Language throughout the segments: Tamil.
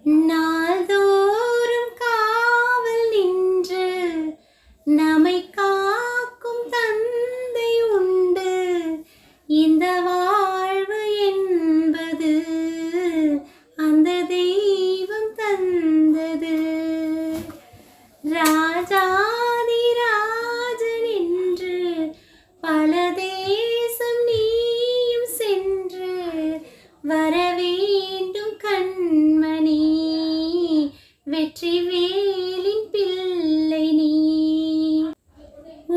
நாள்தோறும் காவல் நின்று நம்மை காக்கும் தந்தை உண்டு. இந்த வாழ்வு என்பது அந்த தெய்வம் தந்தது. ராஜாதி ராஜன் என்று பல தேசம் நீயும் சென்று வர வேண்டும் கண்மணி, வெற்றி வேலின் பிள்ளை நீ.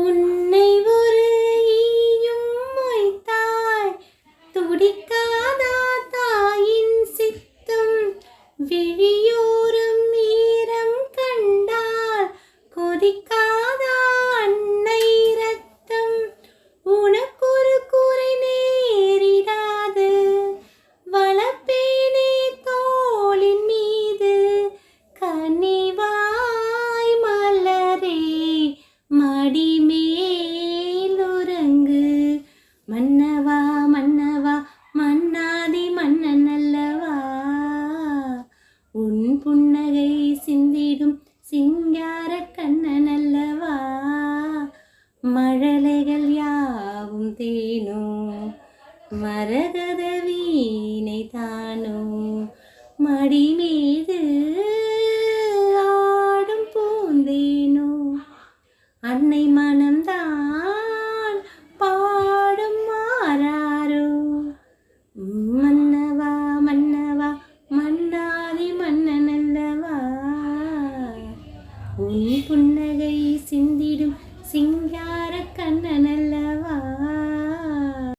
உன்னை ஒரு ஈயும் மொய்த்தாய், துடிக்காதா தாயின் சித்தம்? விழியோரம் ஈரம் கண்டால் கொதிக்காதா அன்னை ரத்தம்? உனக்கொரு குறை நேரிடாது, வளப்பேனே தோளின் மீது. கனிவாய் மலரே மடி மேலுறங்கு. மன்னவா மன்னவா மன்னாதி மன்னன் அல்லவா, உன் புன்னகை சிந்திடும் சிங்கார கண்ணன் அல்லவா. மழலைகள் யாவும் தேனோ, மரகத வீணை தானோ, மடிமேல்